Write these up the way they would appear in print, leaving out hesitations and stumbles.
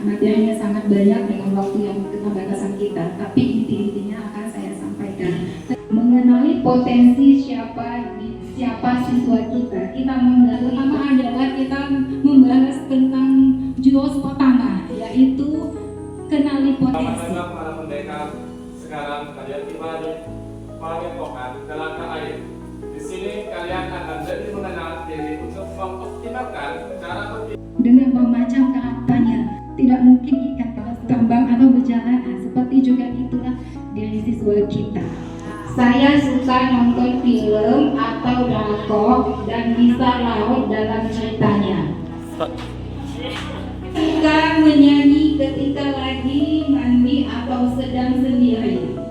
materinya sangat banyak dengan waktu yang keterbatasan kita, tapi inti-intinya akan saya sampaikan. Mengenali potensi siapa siswa kita. Pertama adalah kita membahas tentang JOS pertama, yaitu kenali potensi. Para pendekar sekarang kalian tiba di Padepokan Telaga Air. Di sini kalian akan jadi mengenal diri untuk mengoptimalkan cara berpikir. Dengan bermacam karakternya, tidak mungkin ikan terbang atau berjalan. Seperti juga itulah diri siswa kita. Saya suka nonton film atau drakor dan bisa larut dalam ceritanya. Suka menyanyi ketika lagi mandi atau sedang sendiri.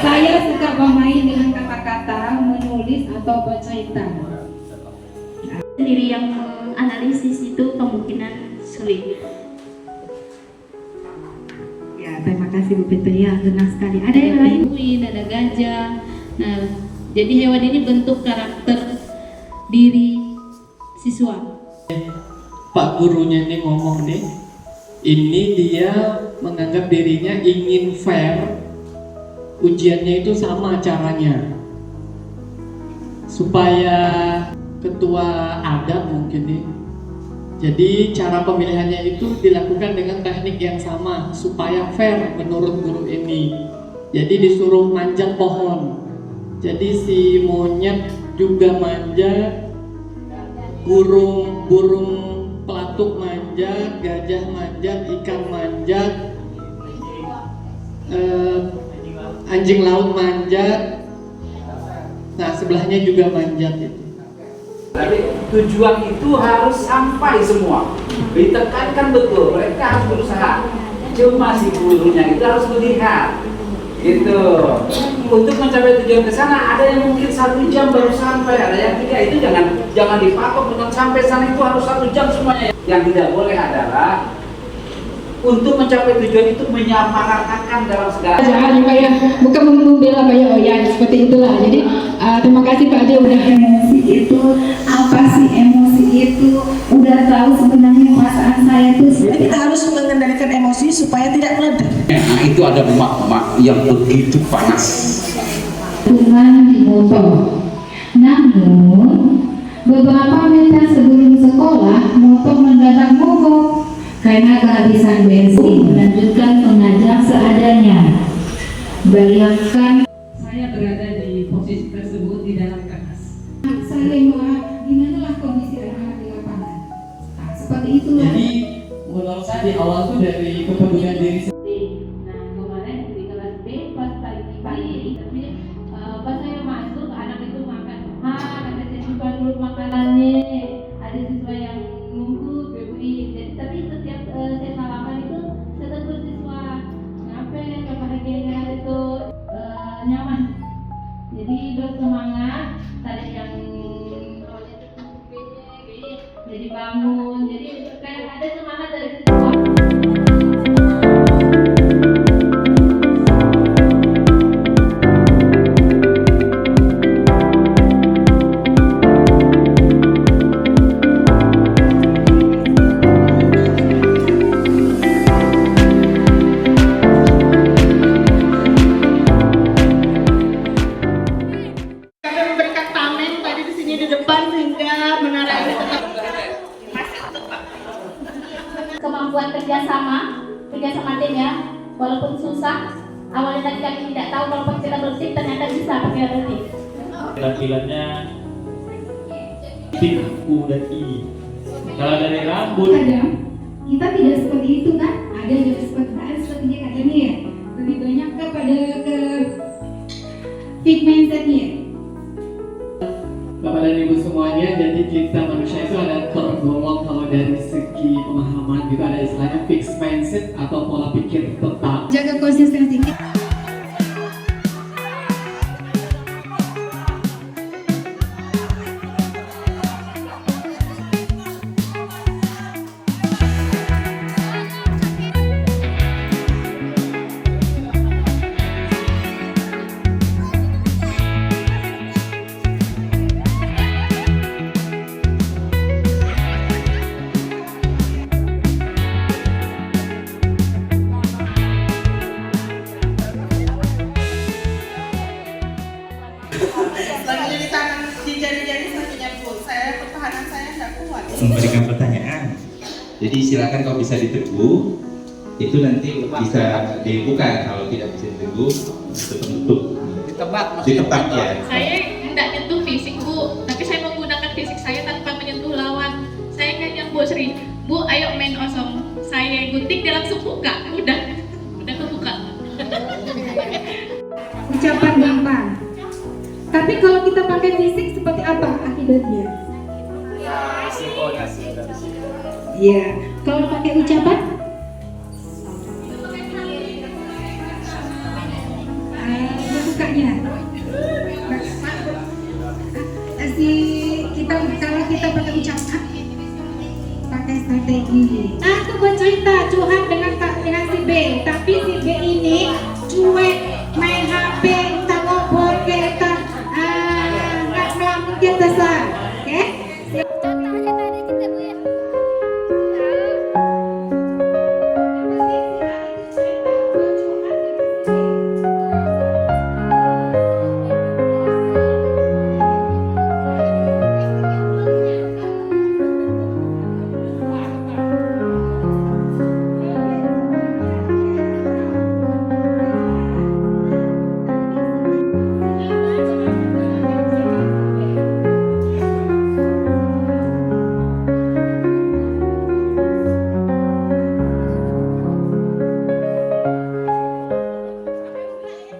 Saya suka bermain dengan kata-kata, menulis atau bercerita. Sendiri yang menganalisis itu kemungkinan sulit. Ya, terima kasih Bu Petria, tenang sekali. Ada yang lain? Ada gajah. Nah, jadi hewan ini bentuk karakter diri siswa. Pak gurunya ini ngomong nih, ini dia menganggap dirinya ingin fair, ujiannya itu sama caranya, supaya ketua adat mungkin nih. Jadi cara pemilihannya itu dilakukan dengan teknik yang sama supaya fair menurut guru ini. Jadi disuruh manjat pohon. Jadi si monyet juga manjat, burung pelatuk manjat, gajah manjat, ikan manjat, anjing laut manjat. Nah sebelahnya juga manjat itu. Tapi tujuan itu harus sampai semua. Ditekankan betul, mereka harus berusaha. Cuma si gurunya itu harus melihat. Gitu. Untuk mencapai tujuan ke sana ada yang mungkin 1 jam baru sampai, ada yang 3. Itu jangan dipatok dengan sampai sana itu harus 1 jam semuanya. Yang tidak boleh adalah untuk mencapai tujuan itu menyamaratakan dalam segala. Jangan Pak ya, bukan membela Pak ya, oh ya seperti itulah. Jadi terima kasih Pak Ade udah emosi itu, apa sih emosi itu, udah tahu sebenarnya perasaan saya itu. Jadi kita harus mengendalikan emosi supaya tidak meledak. Nah itu ada emak-emak yang begitu panas. Tuhan di motor. Namun beberapa meter sebelum sekolah motor mendadak mogok karena kehabisan bensin. Melanjutkan mengajar seadanya. Bayangkan Saya berada di posisi tersebut di dalam kelas. saling gimana lah kondisi anak-anak di lapangan. Nah, seperti itulah. Jadi menurut saya di awal tuh dari kepedulian diri Nah, kemarin di kelas B pas pagi, tapi pas saya masuk anak itu makan. Kata siswa dulu makanannya. Ada siswa yang nunggu beli. Jadi tapi setiap saya salaman itu saya tegur siswa, ngapain kebahagiaannya itu nyaman. Jadi bersemangat. Tadi yang jadi bangun. Jadi kayak ada semangat dari siswa. Kemampuan kerjasama tim ya, walaupun susah. Awalnya tadi kami tidak tahu kalau pakai kita bersih, ternyata bisa pakai bersih. Tampilannya tik U dan I. Kalau dari rambut, Kadang kita tidak seperti itu kan, ada juga sepertinya kadangnya ya, lebih banyak kepada ke fixed mindsetnya. Bapak dan Ibu semuanya, jadi kita manusia itu ada tergolong kalau dari segi pemahaman gitu ada istilahnya fixed mindset atau pola pikir tetap. Jaga konsistensi kita. Jadi silakan kalau bisa diteguh, itu nanti bisa dibuka. Kalau tidak bisa diteguh, itu penutup. Ditebak ya. Saya tidak nyentuh fisik Bu, tapi saya menggunakan fisik saya tanpa menyentuh lawan. Saya ngajak Bu Sri, Bu ayo main osong. Saya gunting dia langsung buka, udah kebuka. Ucapan gampang. Tapi kalau kita pakai fisik seperti apa akibatnya? Resikonya sih dari sini. Iya. Kalau pakai ucapan? Bukanya. Kalau kita pakai ucapan, pakai strategi. Aku bercerita curhat dengan si B, tapi si B ini cuek, main HP, tak ngobrol, tak nggak mungkin besar, oke?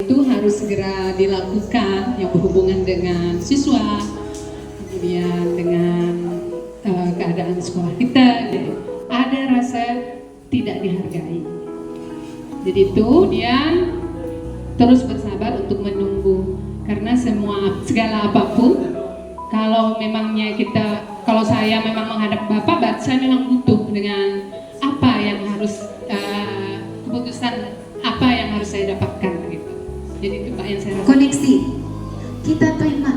Itu harus segera dilakukan yang berhubungan dengan siswa, kemudian dengan keadaan sekolah kita. Ada rasa tidak dihargai. Jadi itu kemudian terus bersabar untuk menunggu, karena segala apapun, kalau saya memang menghadap Bapak, saya memang butuh dengan apa yang harus keputusan apa yang harus saya dapatkan gitu. Jadi itu Pak yang saya rasa. Koneksi kita terima.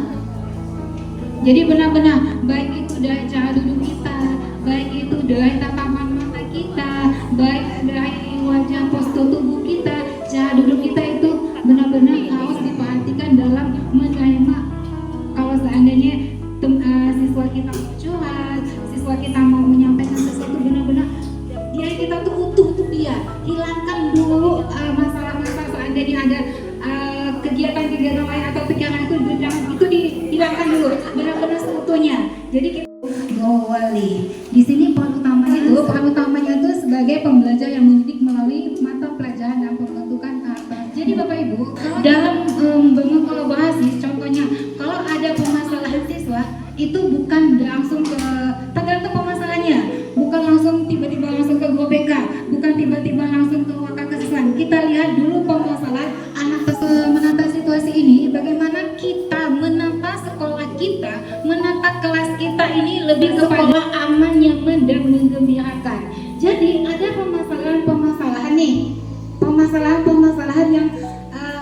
Jadi benar-benar baik itu dari cara duduk kita, baik itu dari tatapan mata kita, baik dari wajah postur tubuh kita, cara duduk kita itu benar-benar harus diperhatikan dalam menerima. Kalau seandainya siswa kita mau curhat, siswa kita mau menyampaikan sesuatu, benar-benar diri kita tuh utuh untuk dia. Hilangkan dulu masalah-masalah seandainya ada kegiatan-kegiatan lain atau pikiran itu dihilangkan dulu, benar-benar seutuhnya. Jadi kita wali. Di sini peran utamanya itu sebagai pembelajar yang mendidik melalui mata pelajaran dan pembentukan karakter. Jadi Bapak Ibu, dalam berkolaborasi, contohnya kalau ada permasalahan siswa, itu bukan langsung ke tergantung permasalahannya, bukan langsung tiba-tiba langsung ke guru BK, bukan tiba-tiba langsung ke wakil kesiswaan. Kita lihat dulu permasalahan anak menata situasi ini, bagaimana kita menata sekolah kita, menata kelas kita ini lebih kepada aman, nyaman, dan menggembirakan. Jadi ada permasalahan nih, permasalahan yang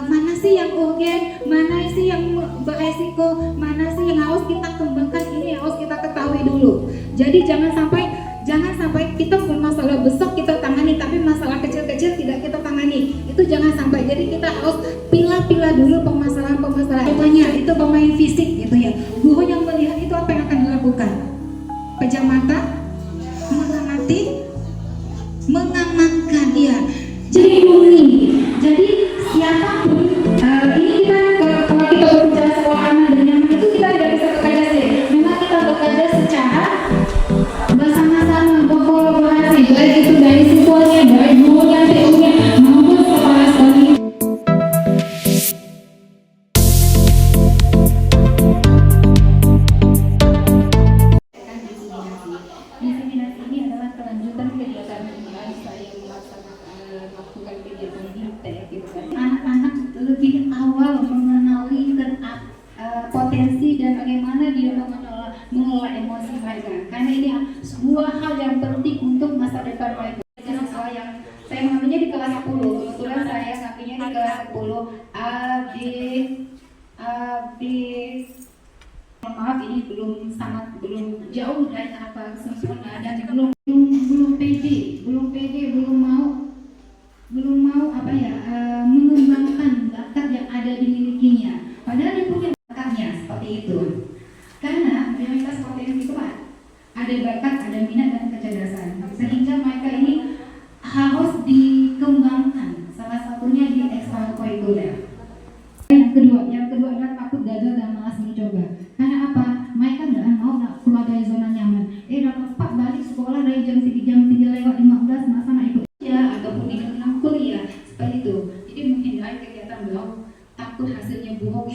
mana sih yang urgen, mana sih yang beresiko, mana sih yang harus kita kembangkan, ini harus kita ketahui dulu. Jadi jangan sampai kita bermasalah besar kita tangani, tapi masalah kecil-kecil tidak kita tangani. Itu jangan sampai. Jadi kita harus pilah-pilah dulu permasalahan-permasalahan. Contohnya itu pemain fisik gitu ya. Guru yang melihat itu apa yang akan dilakukan? Pejam mata, mengamati, mengamankan dia. Jadi murni. Jadi siapapun ini kita kalau kita berbicara sekolah aman dan nyaman itu kita tidak bisa bekerja sendiri. Memang kita bekerja secara bersama-sama, berkolaborasi, baik itu dari siswanya, dari gurunya, TU-nya, maupun kepala sekolah. Diseminasi ini adalah kelanjutan kegiatan saya melakukan kegiatan di TEK gitu kan. Anak-anak lebih awal mengenali potensi dan bagaimana dia mengelola emosi mereka, karena ini sebuah hal yang penting untuk masa depan mereka. Siswa yang saya mengambilnya di kelas 10, kebetulan saya ngambilnya di kelas 10 maaf ini belum jauh dari apa sempurna dan belum pede, belum mau mengembangkan bakat yang ada dimilikinya. Padahal dia punya bakatnya seperti itu. Karena prioritas potensi itu ada bakat, ada minat dan kecerdasan. Sehingga kita takut hasilnya buruk.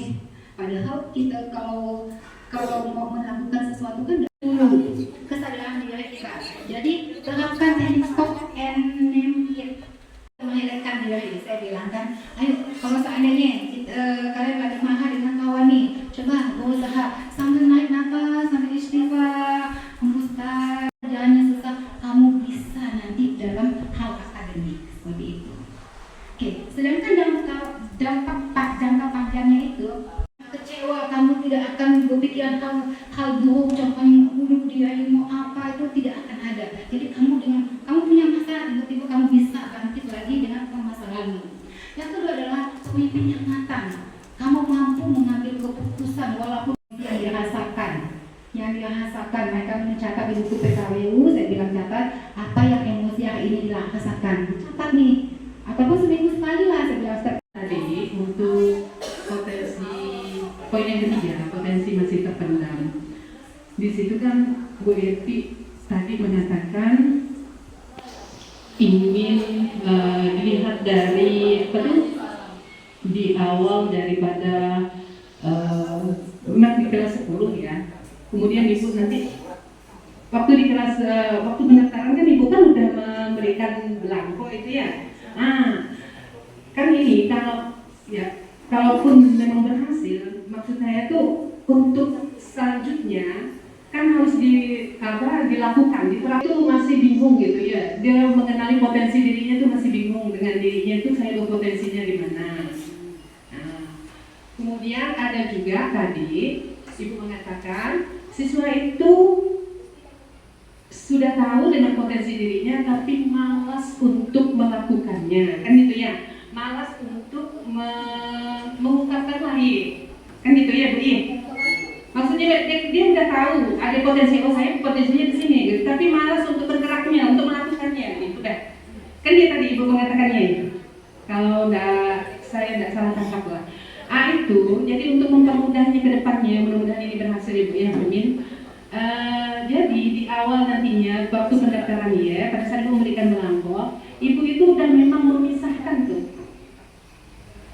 Padahal kita kalau mau melakukan sesuatu kan dulu kesadaran diri kita. Jadi terapkan teknik stop and name it. Menghidupkan diri, saya bilang kan, ayo kalau seandainya kalian lagi marah dengan kawan nih, coba berusaha sambil naik nafas, sambil istighfar, Ustaz, jalannya susah, kamu bisa nanti dalam hal akademik seperti itu. Oke, sedangkan jangka panjangnya itu kecewa, kamu tidak akan berpikiran hal buruk, contohnya dulu dia mau apa itu tidak akan ada. Jadi kamu punya masalah, tiba-tiba kamu bisa bangkit lagi dengan permasalahanmu. Yang kedua adalah pemimpin yang matang. Kamu mampu mengambil keputusan walaupun yang dirasakan. Mereka mencatat di buku PKWU, saya bilang catat apa yang emosi hari ini dirasakan. Catat nih, ataupun seminggu sekali lah saya bilang Tadi untuk potensi poin yang ketiga, potensi masih terpendam. Di situ kan Bu Eti tadi mengatakan ingin dilihat dari di awal daripada memang di kelas 10 ya. Kemudian Ibu nanti waktu di kelas waktu pendaftaran kan Ibu kan udah memberikan belangko itu ya. Kan ini kalaupun memang berhasil, maksud saya tuh untuk selanjutnya kan harus dilakukan, itu masih bingung gitu ya. Dia mengenali potensi dirinya tuh masih bingung dengan dirinya tuh saya berpotensinya di mana. Kemudian ada juga tadi Ibu mengatakan siswa itu sudah tahu dengan potensi dirinya tapi malas untuk melakukannya, kan gitu ya. Malas untuk mengungkapkan lagi, kan gitu ya Bu. Maksudnya dia udah tahu ada potensi, oh saya potensinya di sini gitu, tapi malas untuk bergeraknya, untuk melakukannya gitu dah. Kan dia tadi Ibu mengatakannya itu. Kalau saya tidak salah tangkap lah. Itu jadi untuk mempermudahnya ke depannya, mudah-mudahan ini berhasil Ibu ya, amin. Jadi di awal nantinya waktu pendaftaran ya, pada saat Ibu memberikan belangko, Ibu itu udah memang memisahkan tuh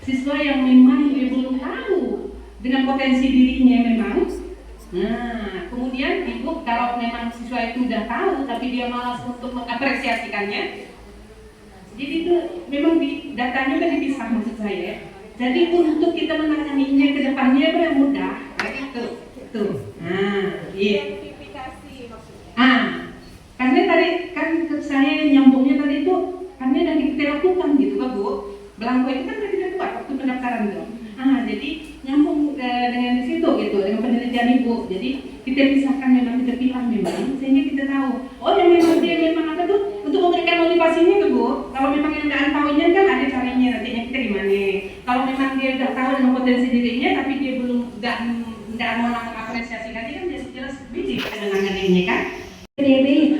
siswa yang memang Ibu belum tahu dengan potensi dirinya memang. Kemudian Ibu kalau memang siswa itu udah tahu tapi dia malas untuk mengapresiasikannya, jadi itu memang datanya kan dipisah maksud saya. Jadi untuk kita menanganinya ke depannya benar mudah, gitu. Iya. Karena tadi kan saya nyambungnya tadi itu karena yang kita lakukan gitu Pak Bu. Belangko itu kan kita buat waktu pendaftaran itu. Jadi nyambung dengan di situ gitu, dengan penelitian Ibu. Jadi kita pisahkan memang, kita pilih memang sehingga kita tahu. Oh yang memang dia memang apa tuh untuk memberikan motivasinya tuh Bu. Kalau memang yang tidak tahunya kan ada caranya nantinya kita gimana. Kalau memang dia sudah tahu dengan potensi dirinya tapi dia belum tidak mau mengapresiasikan dia kan jelas biji dengan dirinya kan.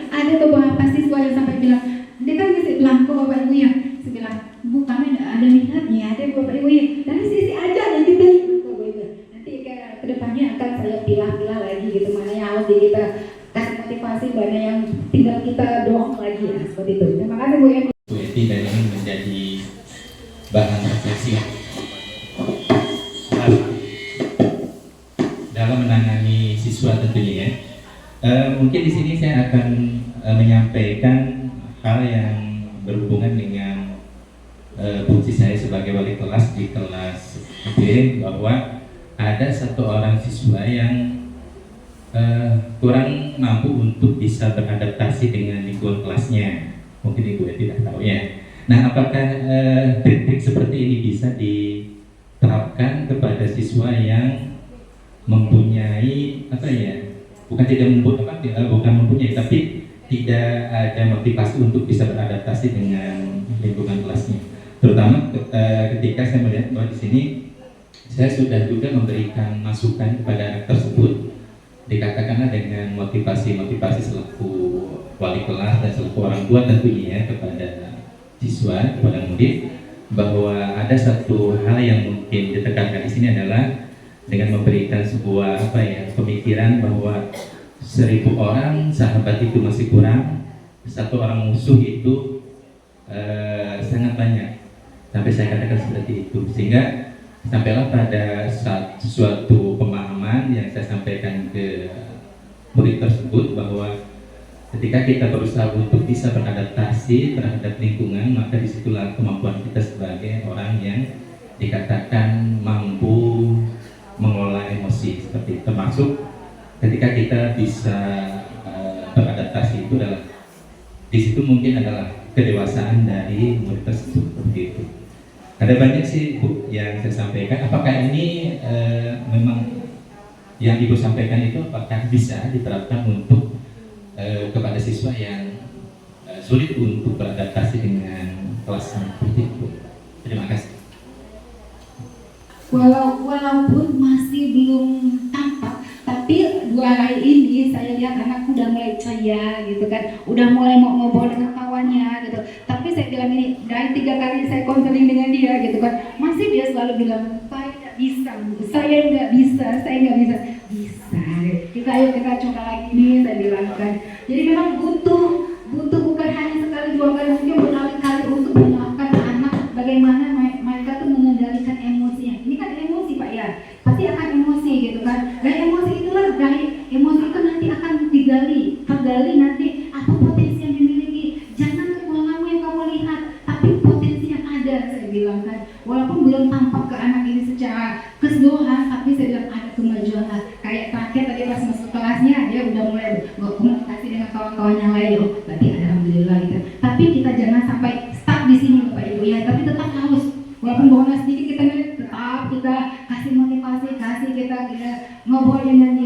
Ada beberapa siswa yang sampai bilang, dia kan ngisi belangko Bapak Ibu ya. Saya bilang, Bu kami ada minatnya, ada Bapak Ibu ya. Dari sisi aja nanti pilih Bapak Ibu. Nanti ke depannya akan saya pilah-pilah lagi gitu, mana yang harus kita kasih motivasi, mana yang tinggal kita dorong lagi ya, seperti itu. Terima kasih Bu Eti. Bu Eti dan ini menjadi bahan refleksi dalam menangani siswa tentunya ya. Mungkin di sini saya akan menyampaikan hal yang berhubungan dengan fungsi saya sebagai wali kelas di kelas B, bahwa ada satu orang siswa yang kurang mampu untuk bisa beradaptasi dengan lingkungan kelasnya. Mungkin Ibu tidak tahu ya. Nah, apakah trik seperti ini bisa diterapkan kepada siswa yang mempunyai bukan mempunyai tapi tidak ada motivasi untuk bisa beradaptasi dengan lingkungan kelasnya. Terutama ketika saya melihat bahwa di sini saya sudah juga memberikan masukan kepada anak tersebut, dikatakanlah dengan motivasi selaku wali kelas dan selaku orang tua tentunya ya, kepada siswa, kepada murid, bahwa ada satu hal yang mungkin ditekankan di sini adalah dengan memberikan sebuah pemikiran bahwa 1000 orang sahabat itu masih kurang, 1 orang musuh itu sangat banyak. Sampai saya katakan seperti itu, sehingga sampailah pada suatu pemahaman yang saya sampaikan ke murid tersebut bahwa ketika kita berusaha untuk bisa beradaptasi terhadap lingkungan, maka disitulah kemampuan kita sebagai orang yang dikatakan mampu mengelola emosi seperti itu. Termasuk ketika kita bisa beradaptasi itu adalah di situ mungkin adalah kedewasaan dari murid tersebut seperti itu. Ada banyak sih Bu yang saya sampaikan. Apakah ini memang yang Ibu sampaikan itu apakah bisa diterapkan untuk kepada siswa yang sulit untuk beradaptasi dengan kelas seperti itu? Terima kasih. Walaupun masih belum tampak, tapi 2 hari ini saya lihat anakku udah mulai ceria gitu kan, udah mulai mau ngobrol dengan kawannya gitu. Tapi saya bilang ini, dari 3 kali saya konseling dengan dia gitu kan, masih dia selalu bilang saya nggak bisa, saya nggak bisa. Bisa. Kita ayo kita coba lagi nih, saya bilang kan. Jadi memang butuh bukan hanya sekali 2 kali, mungkin berkali-kali untuk mengenalkan anak bagaimana mereka tuh mengendalikan emosinya. Ini kan emosi Pak ya, pasti akan emosi gitu kan. Dan emosi itulah, dari emosi itu nanti akan tergali nanti apa potensi yang dimiliki. Jangan kekuranganmu yang kamu lihat, tapi potensi yang ada, saya bilang kan. Walaupun belum tampak ke anak ini secara keseluruhan, tapi saya bilang ada kemajuan lah. Kayak terakhir tadi pas masuk kelasnya, dia udah mulai berkomunikasi dengan kawan-kawan yang lain. Oh, berarti alhamdulillah gitu. Tapi kita jangan sampai stuck di sini Bapak Ibu ya, tapi tetap harus, walaupun bonus sedikit kita tetap kita kasih motivasi, kita ngobrol dengan